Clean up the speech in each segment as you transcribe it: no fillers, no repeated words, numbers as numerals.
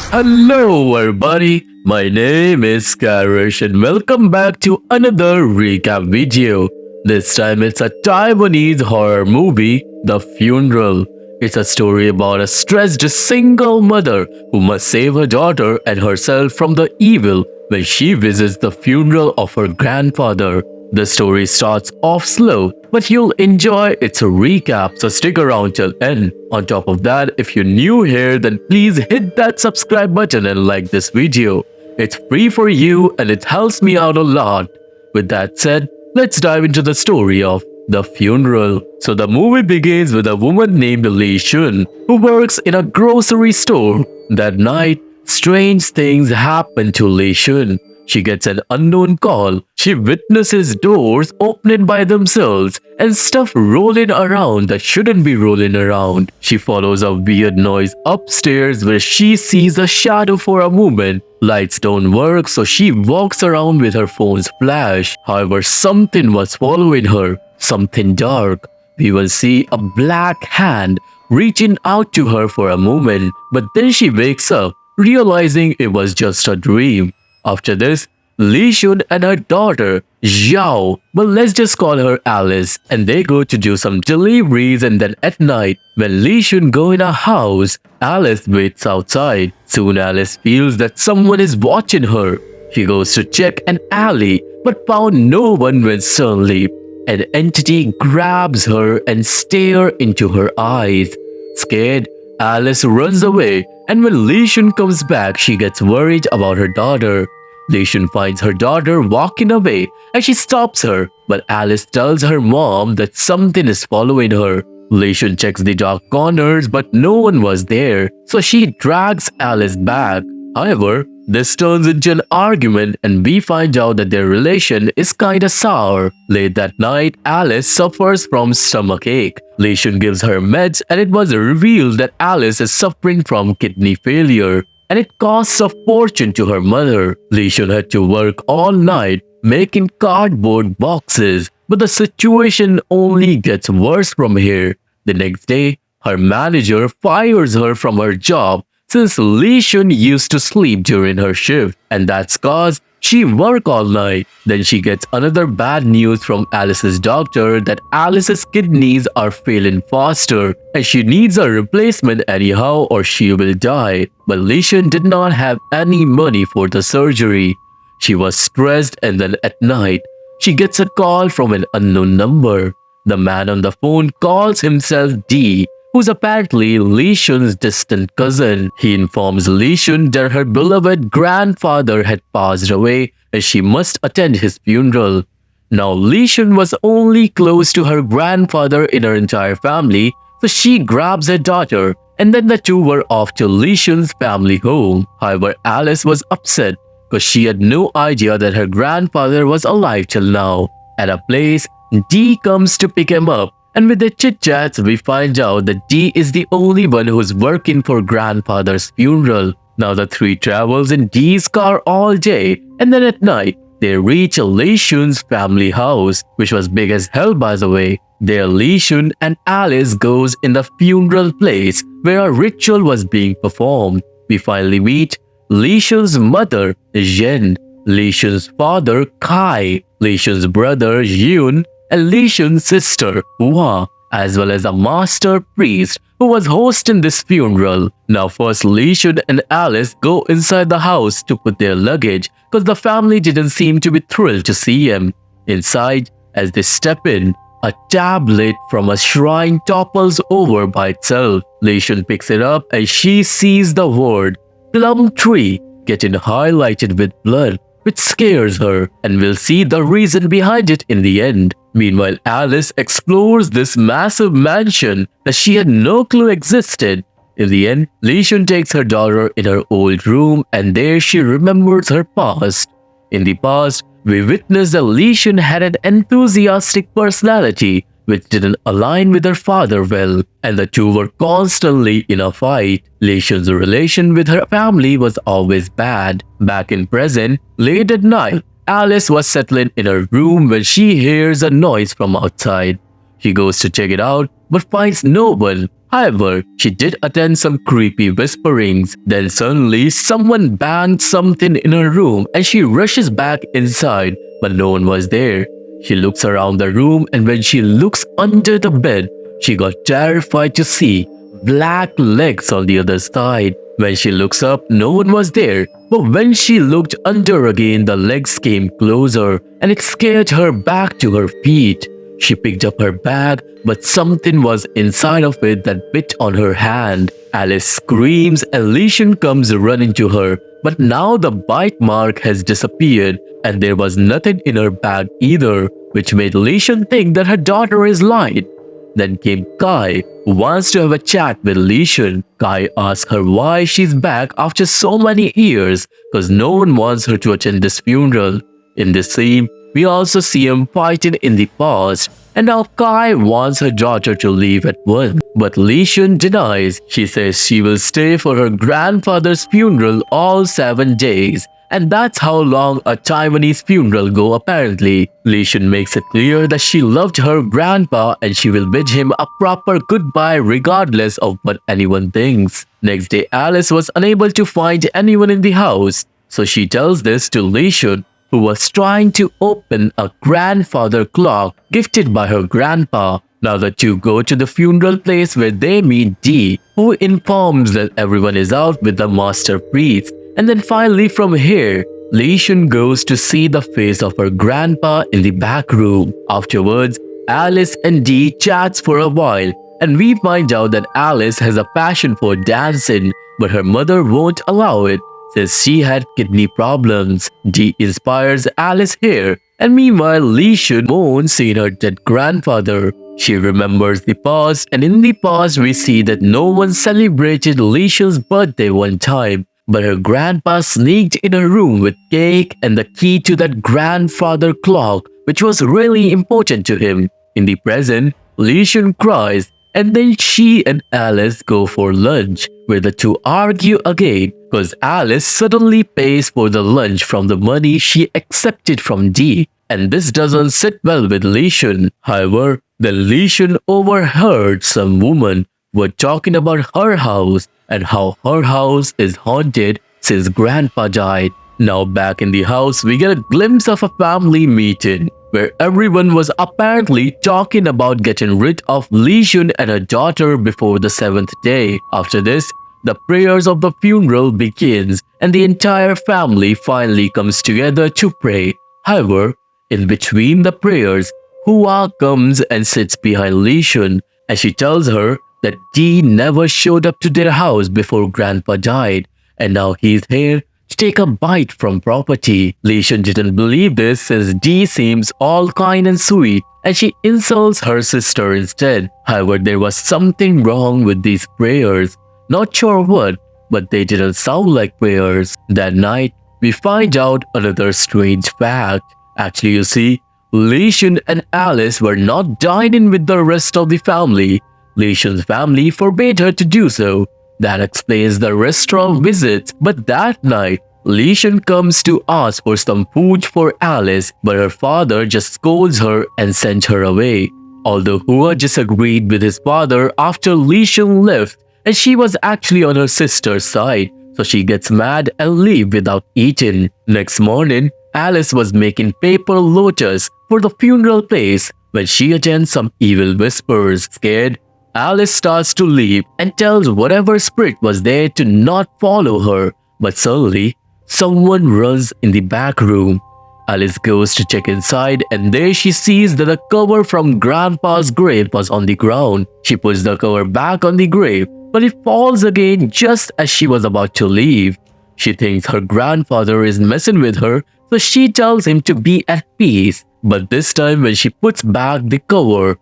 Hello, everybody. My name is Karryshh, and welcome back to another recap video. This time, it's a Taiwanese horror movie, The Funeral. It's a story about a stressed single mother who must save her daughter and herself from the evil when she visits the funeral of her grandfather. The story starts off slow, but you'll enjoy its recap, so stick around till end. On top of that, if you're new here, then please hit that subscribe button and like this video. It's free for you and it helps me out a lot. With that said, let's dive into the story of The Funeral. So the movie begins with a woman named Li Shun who works in a grocery store. That night, strange things happen to Li Shun. She gets an unknown call. She witnesses doors opening by themselves and stuff rolling around that shouldn't be rolling around. She follows a weird noise upstairs where she sees a shadow for a moment. Lights don't work, so she walks around with her phone's flash. However, something was following her, something dark. We will see a black hand reaching out to her for a moment, but then she wakes up, realizing it was just a dream. After this, Li Shun and her daughter, Zhao, but let's just call her Alice, and they go to do some deliveries, and then at night, when Li Shun go in a house, Alice waits outside. Soon Alice feels that someone is watching her. She goes to check an alley, but found no one when suddenly an entity grabs her and stares into her eyes. Scared, Alice runs away, and when Li Shun comes back, she gets worried about her daughter. Li Shun finds her daughter walking away and she stops her, but Alice tells her mom that something is following her. Li Shun checks the dark corners, but no one was there, so she drags Alice back. However, this turns into an argument and we find out that their relation is kinda sour. Late that night, Alice suffers from stomachache. Li Shun gives her meds and it was revealed that Alice is suffering from kidney failure and it costs a fortune to her mother. Li Shun had to work all night making cardboard boxes, but the situation only gets worse from here. The next day, her manager fires her from her job since Li Shun used to sleep during her shift, and that's cause she work all night. Then she gets another bad news from Alice's doctor that Alice's kidneys are failing faster and she needs a replacement anyhow or she will die. But Li Shun did not have any money for the surgery. She was stressed, and then at night, she gets a call from an unknown number. The man on the phone calls himself D, who's apparently Li Shun's distant cousin. He informs Li Shun that her beloved grandfather had passed away and she must attend his funeral. Now Li Shun was only close to her grandfather in her entire family, so she grabs her daughter and then the two were off to Li Shun's family home. However, Alice was upset because she had no idea that her grandfather was alive till now. At a place, D comes to pick him up, and with the chit-chats, we find out that D is the only one who's working for grandfather's funeral. Now the three travels in D's car all day, and then at night, they reach Li Shun's family house, which was big as hell by the way. There Li Shun and Alice goes in the funeral place where a ritual was being performed. We finally meet Li Shun's mother, Zhen, Li Shun's father, Kai, Li Shun's brother, Yun, and Li Shun's sister, Hua, as well as a master priest who was hosting this funeral. Now first Li Shun and Alice go inside the house to put their luggage because the family didn't seem to be thrilled to see him. Inside, as they step in, a tablet from a shrine topples over by itself. Li Shun picks it up and she sees the word plum tree getting highlighted with blood, which scares her, and we'll see the reason behind it in the end. Meanwhile, Alice explores this massive mansion that she had no clue existed. In the end, Li Shun takes her daughter in her old room and there she remembers her past. In the past, we witnessed that Li Shun had an enthusiastic personality which didn't align with her father well, and the two were constantly in a fight. Li Shun's relation with her family was always bad. Back in present, late at night, Alice was settling in her room when she hears a noise from outside. She goes to check it out but finds no one. However, she did attend some creepy whisperings. Then suddenly, someone banged something in her room and she rushes back inside, but no one was there. She looks around the room and when she looks under the bed, she got terrified to see black legs on the other side. When she looks up, no one was there. But when she looked under again, the legs came closer and it scared her back to her feet. She picked up her bag, but something was inside of it that bit on her hand. Alice screams and Lesion comes running to her. But now the bite mark has disappeared and there was nothing in her bag either, which made Lesion think that her daughter is lying. Then came Kai, who wants to have a chat with Lesion. Kai asks her why she's back after so many years, because no one wants her to attend this funeral. In this scene, we also see him fighting in the past, and now Kai wants her daughter to leave at once. But Lesion denies. She says she will stay for her grandfather's funeral all 7 days. And that's how long a Taiwanese funeral go apparently. Lesion makes it clear that she loved her grandpa and she will bid him a proper goodbye regardless of what anyone thinks. Next day, Alice was unable to find anyone in the house. So she tells this to Lesion, who was trying to open a grandfather clock gifted by her grandpa. Now the two go to the funeral place where they meet Dee, who informs that everyone is out with the master priest. And then finally from here, Lesion goes to see the face of her grandpa in the back room. Afterwards, Alice and Dee chats for a while and we find out that Alice has a passion for dancing, but her mother won't allow it since she had kidney problems. Dee inspires Alice here, and meanwhile Lesion mourns seeing her dead grandfather. She remembers the past, and in the past we see that no one celebrated Lesion's birthday one time. But her grandpa sneaked in her room with cake and the key to that grandfather clock, which was really important to him. In the present, Lesion cries, and then she and Alice go for lunch, where the two argue again because Alice suddenly pays for the lunch from the money she accepted from Dee, and this doesn't sit well with Lesion. However, the Lesion overheard some woman were talking about her house and how her house is haunted since grandpa died. Now back in the house, we get a glimpse of a family meeting where everyone was apparently talking about getting rid of Lesion and her daughter before the 7th day. After this, the prayers of the funeral begins and the entire family finally comes together to pray. However, in between the prayers, Hua comes and sits behind Lesion and she tells her that Dee never showed up to their house before grandpa died and now he's here to take a bite from property. Lesion didn't believe this since Dee seems all kind and sweet and she insults her sister instead. However, there was something wrong with these prayers. Not sure what, but they didn't sound like prayers. That night, we find out another strange fact. Actually, you see, Lesion and Alice were not dining with the rest of the family. Lesion's family forbade her to do so. That explains the restaurant visits, but that night, Lesion comes to ask for some food for Alice, but her father just scolds her and sends her away. Although Hua disagreed with his father after Lesion left, and she was actually on her sister's side, so she gets mad and leaves without eating. Next morning, Alice was making paper lotus for the funeral place when she attends some evil whispers. Scared, Alice starts to leave and tells whatever spirit was there to not follow her, but suddenly, someone runs in the back room. Alice goes to check inside and there she sees that the cover from Grandpa's grave was on the ground. She puts the cover back on the grave, but it falls again just as she was about to leave. She thinks her grandfather is messing with her, so she tells him to be at peace. But this time when she puts back the cover,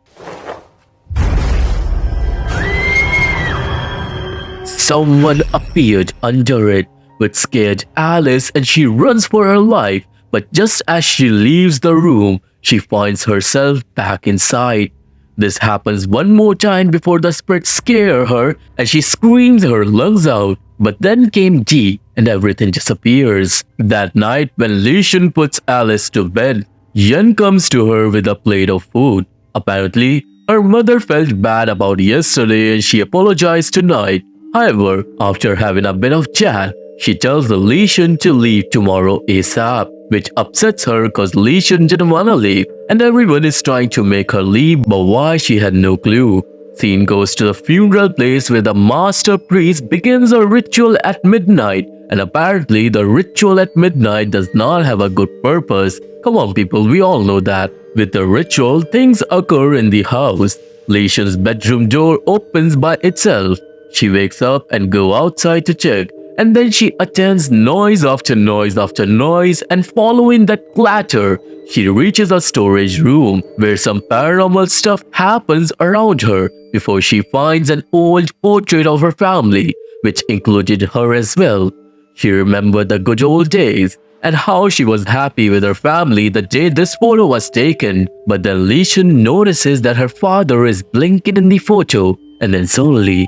someone appeared under it, which scared Alice and she runs for her life. But just as she leaves the room, she finds herself back inside. This happens one more time before the spirits scare her and she screams her lungs out. But then came Dee and everything disappears. That night when Lesion puts Alice to bed, Yen comes to her with a plate of food. Apparently, Her mother felt bad about yesterday and she apologized tonight. However, after having a bit of chat, she tells Li Shun to leave tomorrow ASAP, which upsets her cause Li Shun didn't wanna leave and everyone is trying to make her leave, but why she had no clue. Scene goes to the funeral place where the master priest begins a ritual at midnight, and apparently the ritual at midnight does not have a good purpose. Come on people, we all know that. With the ritual, things occur in the house. Li Shun's bedroom door opens by itself. She wakes up and goes outside to check, and then she attends noise after noise after noise, and following that clatter, she reaches a storage room where some paranormal stuff happens around her before she finds an old portrait of her family, which included her as well. She remembered the good old days and how she was happy with her family the day this photo was taken. But then Li Shun notices that her father is blinking in the photo, and then suddenly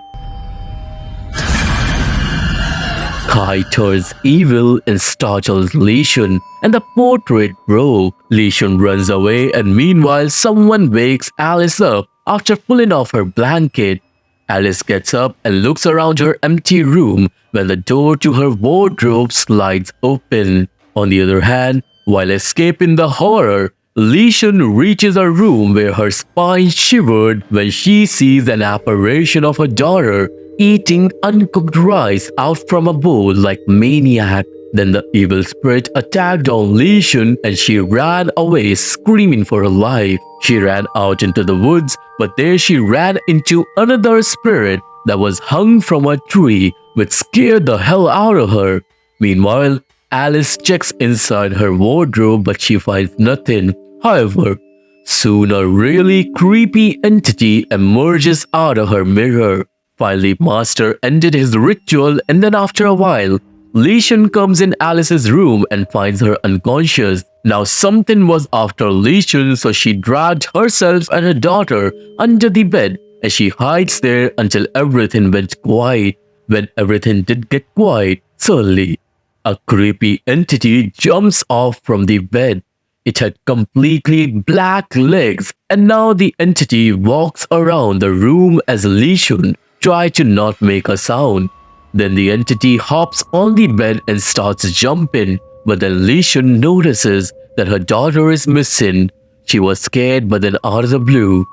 Kai turns evil and startles Li Shun, and the portrait broke. Li Shun runs away, and meanwhile someone wakes Alice up after pulling off her blanket. Alice gets up and looks around her empty room when the door to her wardrobe slides open. On the other hand, while escaping the horror, Li Shun reaches a room where her spine shivered when she sees an apparition of her daughter eating uncooked rice out from a bowl like maniac. Then the evil spirit attacked on Li Shun and she ran away screaming for her life. She ran out into the woods, but there she ran into another spirit that was hung from a tree, which scared the hell out of her. Meanwhile, Alice checks inside her wardrobe but she finds nothing. However, soon a really creepy entity emerges out of her mirror. Finally, Master ended his ritual, and then after a while, Li Shun comes in Alice's room and finds her unconscious. Now something was after Li Shun, so she dragged herself and her daughter under the bed and she hides there until everything went quiet. When everything did get quiet, suddenly, a creepy entity jumps off from the bed. It had completely black legs, and now the entity walks around the room as Li Shun tries to not make a sound. Then the entity hops on the bed and starts jumping, but then Li Shun notices that her daughter is missing. She was scared, but then out of the blue,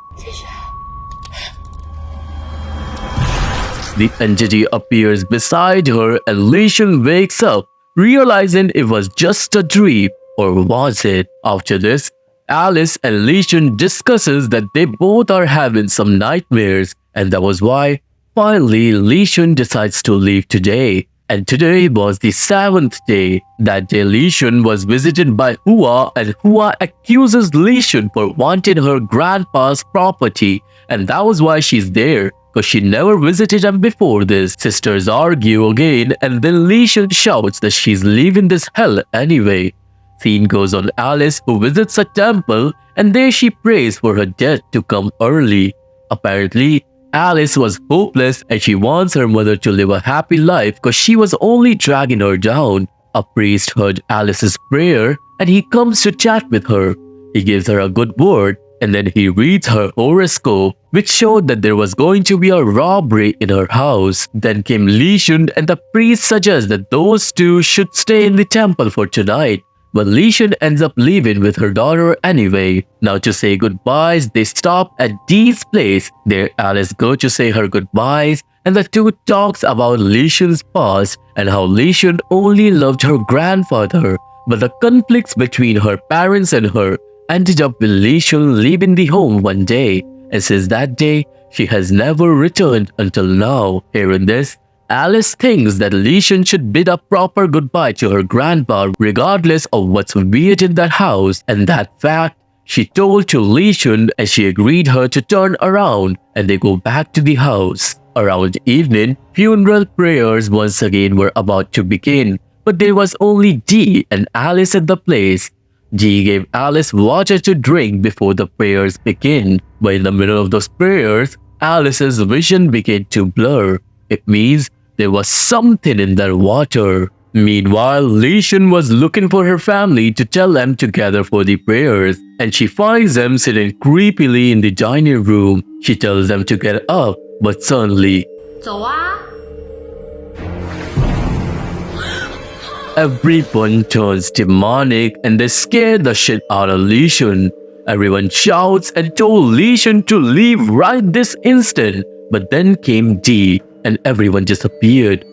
the entity appears beside her and Li Shun wakes up, realizing it was just a dream, or was it? After this, Alice and Li Shun discusses that they both are having some nightmares, and that was why finally Li Shun decides to leave today. And today was the 7th day. That day Li Shun was visited by Hua, and Hua accuses Li Shun for wanting her grandpa's property, and that was why she's there, because she never visited him before this. Sisters argue again, and then Li Shun shouts that she's leaving this hell anyway. Scene goes on Alice, who visits a temple, and there she prays for her death to come early. Apparently, Alice was hopeless and she wants her mother to live a happy life because she was only dragging her down. A priest heard Alice's prayer and he comes to chat with her. He gives her a good word and then he reads her horoscope, which showed that there was going to be a robbery in her house. Then came Li Shun and the priest suggests that those two should stay in the temple for tonight. But Li Shun ends up leaving with her daughter anyway. Now to say goodbyes, they stop at Dee's place. There Alice goes to say her goodbyes and the two talks about Li Shun's past and how Li Shun only loved her grandfather. But the conflicts between her parents and her ended up with Li Shun leaving the home one day. And since that day, she has never returned until now. Hearing this, Alice thinks that Li Shun should bid a proper goodbye to her grandpa regardless of what's weird in that house, and that fact she told to Li Shun and she agreed her to turn around and they go back to the house. Around evening, funeral prayers once again were about to begin, but there was only Dee and Alice at the place. Dee gave Alice water to drink before the prayers began, but in the middle of those prayers, Alice's vision began to blur. It means there was something in that water. Meanwhile, Li Shun was looking for her family to tell them to gather for the prayers, and she finds them sitting creepily in the dining room. She tells them to get up, but suddenly, 走啊！ everyone turns demonic and they scare the shit out of Li Shun. Everyone shouts and told Li Shun to leave right this instant, but then came Dee and everyone disappeared.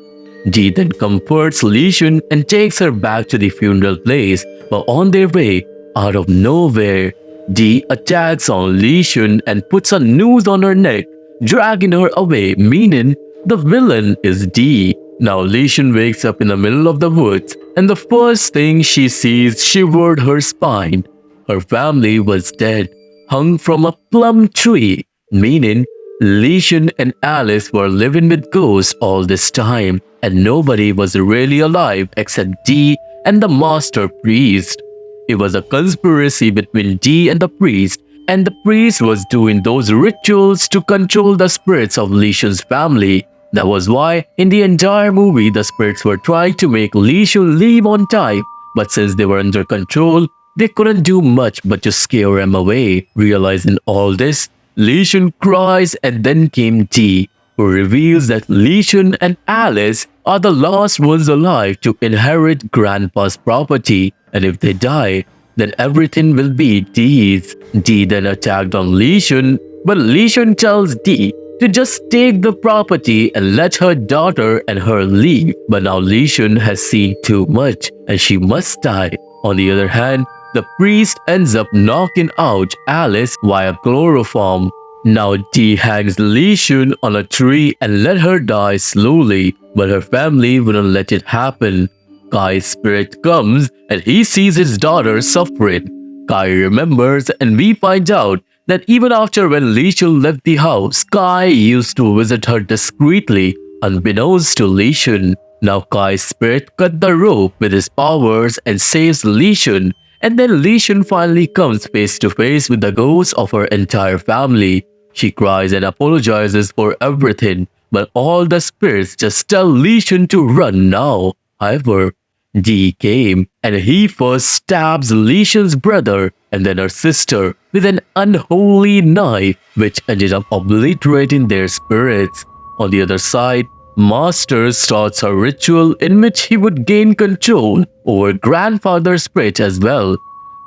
Dee then comforts Li Shun and takes her back to the funeral place, but on their way, out of nowhere, Dee attacks on Li Shun and puts a noose on her neck, dragging her away, meaning the villain is Dee. Now Li Shun wakes up in the middle of the woods, and the first thing she sees shivered her spine. Her family was dead, hung from a plum tree, meaning Li Shun and Alice were living with ghosts all this time, and nobody was really alive except Dee and the master priest. It was a conspiracy between Dee and the priest was doing those rituals to control the spirits of Li Shun's family. That was why, in the entire movie, the spirits were trying to make Li Shun leave on time, but since they were under control, they couldn't do much but to scare him away. Realizing all this, Li Shun cries and then came Dee, who reveals that Li Shun and Alice are the last ones alive to inherit Grandpa's property, and if they die, then everything will be Dee's. Dee then attacked on Li Shun, but Li Shun tells Dee to just take the property and let her daughter and her leave. But now Li Shun has seen too much and she must die. On the other hand, the priest ends up knocking out Alice via chloroform. Now Dee hangs Li Shun on a tree and let her die slowly, but her family wouldn't let it happen. Kai's spirit comes and he sees his daughter suffering. Kai remembers and we find out that even after when Li Shun left the house, Kai used to visit her discreetly, unbeknownst to Li Shun. Now Kai's spirit cut the rope with his powers and saves Li Shun, and then Li Shun finally comes face to face with the ghosts of her entire family. She cries and apologizes for everything, but all the spirits just tell Li Shun to run now. However, Dee came and he first stabs Li Shun's brother and then her sister with an unholy knife, which ended up obliterating their spirits. On the other side, Master starts a ritual in which he would gain control over Grandfather's spirit as well.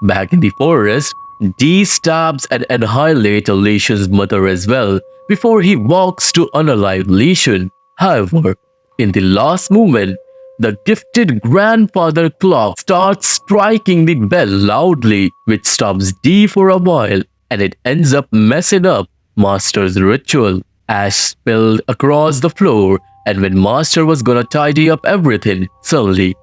Back in the forest, Dee stabs and annihilates Li Shun's mother as well before he walks to unalive Li Shun. However, in the last moment, the gifted grandfather clock starts striking the bell loudly, which stops Dee for a while, and it ends up messing up Master's ritual. Ash spilled across the floor, and when Master was gonna tidy up everything, suddenly,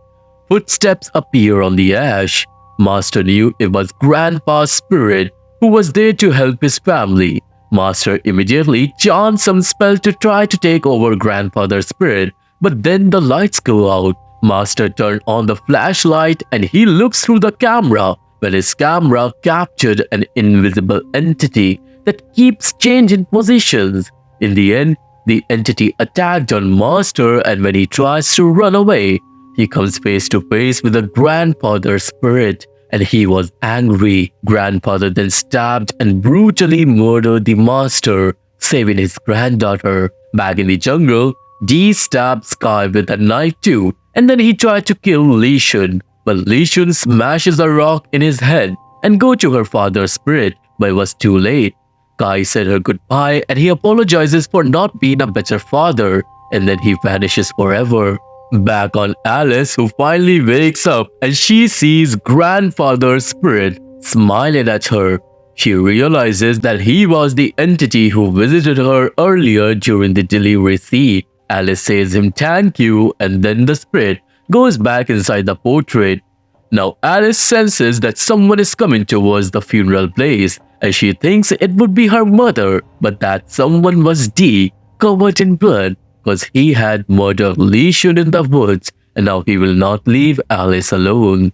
footsteps appear on the ash. Master knew it was Grandpa's spirit who was there to help his family. Master immediately chants some spell to try to take over Grandfather's spirit, but then the lights go out. Master turned on the flashlight and he looks through the camera, where his camera captured an invisible entity that keeps changing positions. In the end, the entity attacked on Master, and when he tries to run away, he comes face to face with the grandfather's spirit, and he was angry. Grandfather then stabbed and brutally murdered the Master, saving his granddaughter. Back in the jungle, Dee stabbed Sky with a knife too, and then he tried to kill Li Shun, but Li Shun smashes a rock in his head and go to her father's spirit, but it was too late. Kai said her goodbye and he apologizes for not being a better father, and then he vanishes forever. Back on Alice, who finally wakes up and she sees Grandfather's spirit smiling at her. She realizes that he was the entity who visited her earlier during the delivery scene. Alice says him thank you, and then the spirit goes back inside the portrait. Now Alice senses that someone is coming towards the funeral place, and she thinks it would be her mother, but that someone was Dee, covered in blood, because he had murdered Li Shun in the woods, and now he will not leave Alice alone.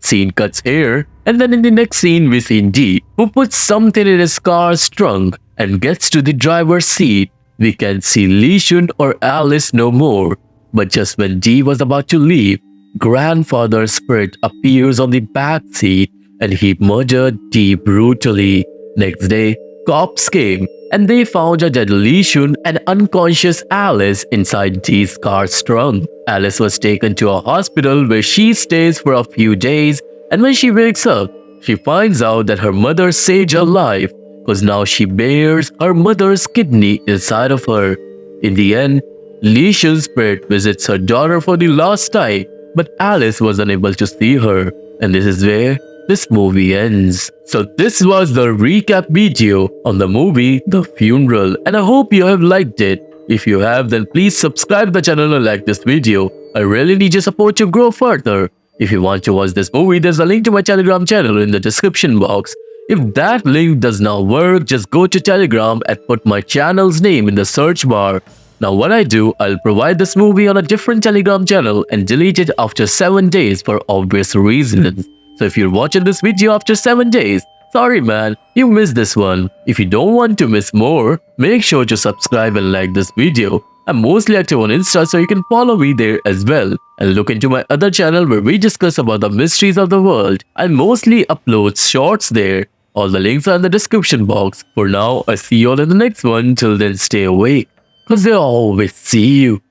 Scene cuts here, and then in the next scene we see Dee, who puts something in his car's trunk and gets to the driver's seat. We can see Li Shun or Alice no more, but just when Dee was about to leave, grandfather's spirit appears on the back seat and he murdered Dee brutally. Next day, cops came and they found a dead Lishun and unconscious Alice inside Dee's car's trunk. Alice was taken to a hospital where she stays for a few days, and when she wakes up, she finds out that her mother saved her life because now she bears her mother's kidney inside of her. In the end, Lishun's spirit visits her daughter for the last time, but Alice was unable to see her, and this is where this movie ends. So this was the recap video on the movie The Funeral, and I hope you have liked it. If you have, then please subscribe to the channel and like this video. I really need your support to grow further. If you want to watch this movie, there's a link to my Telegram channel in the description box. If that link does not work, just go to Telegram and put my channel's name in the search bar. Now what I do, I'll provide this movie on a different Telegram channel and delete it after 7 days for obvious reasons. So if you're watching this video after 7 days, sorry man, you missed this one. If you don't want to miss more, make sure to subscribe and like this video. I'm mostly active on Insta, so you can follow me there as well. And look into my other channel where we discuss about the mysteries of the world. I mostly upload shorts there. All the links are in the description box. For now, I see you all in the next one. Till then, stay awake, cause they always see you.